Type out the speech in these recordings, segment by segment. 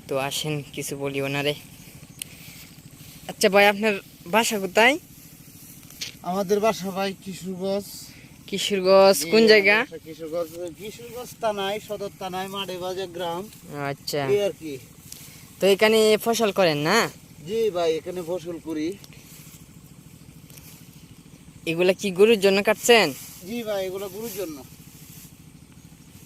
তো আসেন কিছু বলি ওনারে। আচ্ছা ভাই, আপনার বাসা কোথায়? আমাদের বাসা ভাই কিশোরগঞ্জ। কিশোরগঞ্জ কোন জায়গা? কিশোরগঞ্জ থানায়, সদর থানায়, মাঠেবাজার গ্রাম। আচ্ছা, এই আর কি। তো এখানে ফসল করেন না? জি ভাই, এখানে ফসল করি। এগুলা কি গরুর জন্য কাটছেন? জি ভাই, এগুলা গরুর জন্য।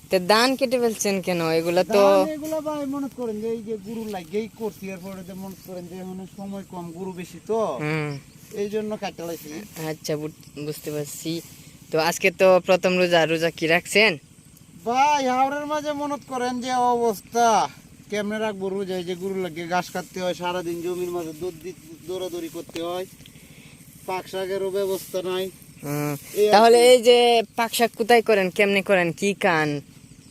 তো ধান কেটে ফেলছেন কেন? এগুলা তো এগুলা ভাই মনে করেন যে এই যে গরুর লাগেই করছি, এরপরে যে মনে করেন যে মানে সময় কম, গরু বেশি তো এই জন্য কাটতে লাইছি। আচ্ছা, বুঝতে পারছি। তো আজকে তো প্রথম রোজা, রোজা কি রাখছেন? ভাই হাওড়ের মাঝে মনে করেন যে অবস্থা কেমনে রাখবো রোজা, এই যে গরু লাগে ঘাস কাটতে হয়, সারাদিন জমির মাঝে দৌড়াদৌড়ি করতে হয়, পাক শাকেরও ব্যবস্থা নাই। তাহলে এই যে পাক শাক কোথায় করেন, কেমনে করেন, কি কান?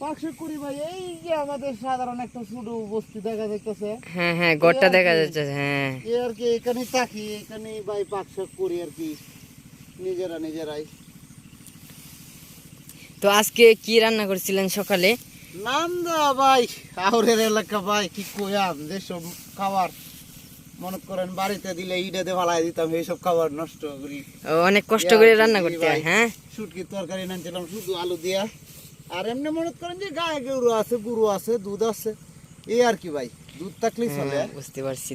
পাক শাক করি ভাই, এই যে আমাদের সাধারণ একটা ছোট বস্তি দেখা যাইতেছে। হ্যাঁ হ্যাঁ, গড়টা দেখা যাচ্ছে। হ্যাঁ, এই আর কি, এখানে থাকি, এখানে ভাই পাক শাক করি আর কি, নিজেরাই। তো আজকে কি রান্না করছিলেন সকালে? নান্দা ভাই, হাওড়ের এলাকা ভাই, কি কইয়াম, যেসব খাবার মনে করেন বাড়িতে দিলে ইডাতে ফালাই দিতাম, এইসব খাবার নষ্ট করি। অনেক কষ্ট করে রান্না করতে হয়। হ্যাঁ, শুটকির তরকারি নানছিলাম শুধু আলু দিয়া। আর এমনি মনে করেন যে গায়ে গরু আছে, দুধ আছে, এই আর কি ভাই, দুধ থাকলেই চলে। বুঝতে পারছি।